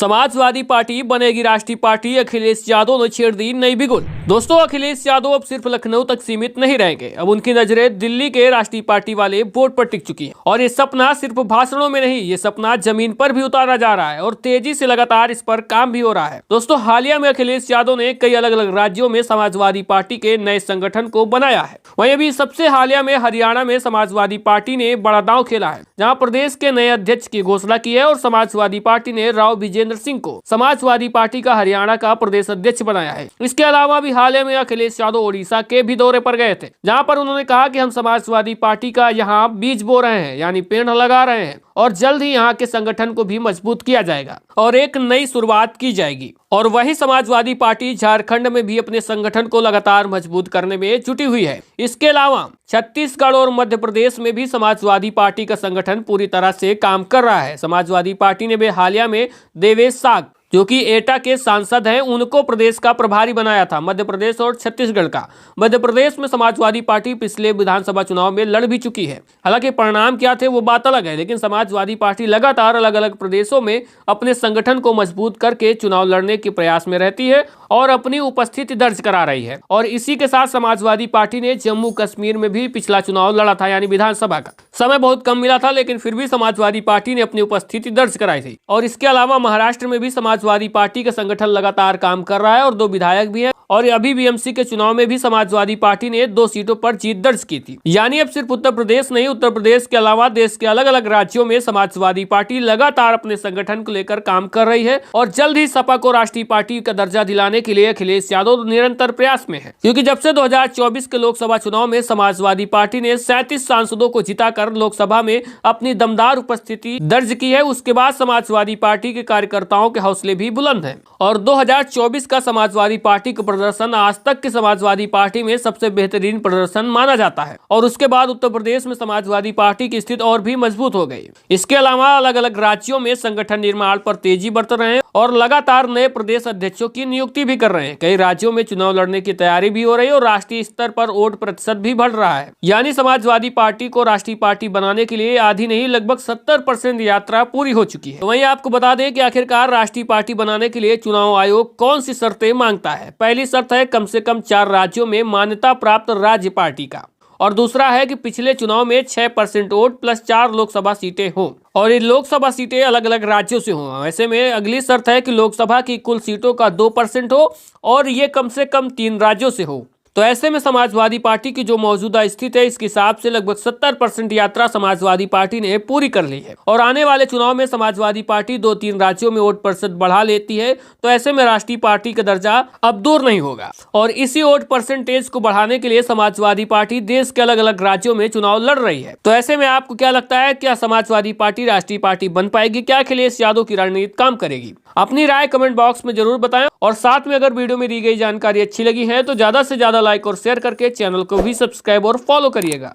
Samajwadi party बनेगी राष्ट्रीय party, Akhilesh Yadav ने छेड़ दी नई बिगुल। दोस्तों, अखिलेश यादव अब सिर्फ लखनऊ तक सीमित नहीं रहेंगे। अब उनकी नजरें दिल्ली के राष्ट्रीय पार्टी वाले बोर्ड पर टिक चुकी हैं और ये सपना सिर्फ भाषणों में नहीं, ये सपना जमीन पर भी उतारा जा रहा है और तेजी से लगातार इस पर काम भी हो रहा है। दोस्तों, हालिया में अखिलेश यादव ने कई अलग अलग राज्यों में समाजवादी पार्टी के नए संगठन को बनाया है। वहीं अभी सबसे हालिया में हरियाणा में समाजवादी पार्टी ने बड़ा दांव खेला है, जहाँ प्रदेश के नए अध्यक्ष की घोषणा की है और समाजवादी पार्टी ने राव विजेंद्र सिंह को समाजवादी पार्टी का हरियाणा का प्रदेश अध्यक्ष बनाया है। इसके अलावा भी हाल ही में अखिलेश यादव ओडिशा के भी दौरे पर गए थे, जहां पर उन्होंने कहा कि हम समाजवादी पार्टी का यहां बीज बो रहे हैं, यानी पेड़ लगा रहे हैं और जल्द ही यहां के संगठन को भी मजबूत किया जाएगा और एक नई शुरुआत की जाएगी। और वही समाजवादी पार्टी झारखंड में भी अपने संगठन को लगातार मजबूत करने में जुटी हुई है। इसके अलावा छत्तीसगढ़ और मध्य प्रदेश में भी समाजवादी पार्टी का संगठन पूरी तरह से काम कर रहा है। समाजवादी पार्टी ने भी हालिया में देवेश साग, जो कि एटा के सांसद हैं, उनको प्रदेश का प्रभारी बनाया था, मध्य प्रदेश और छत्तीसगढ़ का। मध्य प्रदेश में समाजवादी पार्टी पिछले विधानसभा चुनाव में लड़ भी चुकी है। हालांकि परिणाम क्या थे वो बात अलग है, लेकिन समाजवादी पार्टी लगातार अलग अलग प्रदेशों में अपने संगठन को मजबूत करके चुनाव लड़ने के प्रयास में रहती है और अपनी उपस्थिति दर्ज करा रही है। और इसी के साथ समाजवादी पार्टी ने जम्मू कश्मीर में भी पिछला चुनाव लड़ा था, यानी विधानसभा का। समय बहुत कम मिला था, लेकिन फिर भी समाजवादी पार्टी ने अपनी उपस्थिति दर्ज कराई थी। और इसके अलावा महाराष्ट्र में भी समाजवादी पार्टी का संगठन लगातार काम कर रहा है और 2 विधायक भी हैं। और अभी बीएमसी के चुनाव में भी समाजवादी पार्टी ने 2 सीटों पर जीत दर्ज की थी। यानी अब सिर्फ उत्तर प्रदेश नहीं, उत्तर प्रदेश के अलावा देश के अलग अलग राज्यों में समाजवादी पार्टी लगातार अपने संगठन को लेकर काम कर रही है और जल्द ही सपा को राष्ट्रीय पार्टी का दर्जा दिलाने के लिए अखिलेश यादव निरंतर प्रयास में है। क्योंकि जब से 2024 के लोकसभा चुनाव में समाजवादी पार्टी ने 37 सांसदों को जिताकर लोकसभा में अपनी दमदार उपस्थिति दर्ज की है, उसके बाद समाजवादी पार्टी के कार्यकर्ताओं के हौसले भी बुलंद हैं। और 2024 का समाजवादी पार्टी का प्रदर्शन आज तक की समाजवादी पार्टी में सबसे बेहतरीन प्रदर्शन माना जाता है। और उसके बाद उत्तर प्रदेश में समाजवादी पार्टी की स्थिति और भी मजबूत हो गई। इसके अलावा अलग अलग राज्यों में संगठन निर्माण पर तेजी बरत रहे हैं और लगातार नए प्रदेश अध्यक्षों की नियुक्ति भी कर रहे हैं। कई राज्यों में चुनाव लड़ने की तैयारी भी हो रही है और राष्ट्रीय स्तर पर वोट प्रतिशत भी बढ़ रहा है। यानी समाजवादी पार्टी को राष्ट्रीय पार्टी बनाने के लिए आधी नहीं, लगभग 70% यात्रा पूरी हो चुकी है। तो वहीं आपको बता दें कि आखिरकार राष्ट्रीय पार्टी बनाने के लिए चुनाव आयोग कौन सी शर्तें मांगता है। पहली शर्त है कम से कम 4 राज्यों में मान्यता प्राप्त राज्य पार्टी का, और दूसरा है कि पिछले चुनाव में 6% वोट प्लस 4 लोकसभा सीटें हों और ये लोकसभा सीटें अलग अलग राज्यों से हों। ऐसे में अगली शर्त है कि लोकसभा की कुल सीटों का 2% हो और ये कम से कम 3 राज्यों से हो। तो ऐसे में समाजवादी पार्टी की जो मौजूदा स्थिति है, इसके हिसाब से लगभग 70% यात्रा समाजवादी पार्टी ने पूरी कर ली है। और आने वाले चुनाव में समाजवादी पार्टी 2-3 राज्यों में वोट प्रतिशत बढ़ा लेती है, तो ऐसे में राष्ट्रीय पार्टी का दर्जा अब दूर नहीं होगा। और इसी वोट परसेंटेज को बढ़ाने के लिए समाजवादी पार्टी देश के अलग अलग राज्यों में चुनाव लड़ रही है। तो ऐसे में आपको क्या लगता है, क्या समाजवादी पार्टी राष्ट्रीय पार्टी बन पाएगी? क्या अखिलेश यादव की रणनीति काम करेगी? अपनी राय कमेंट बॉक्स में जरूर बताएं और साथ में अगर वीडियो में दी गई जानकारी अच्छी लगी है तो ज्यादा से ज्यादा लाइक और शेयर करके चैनल को भी सब्सक्राइब और फॉलो करिएगा।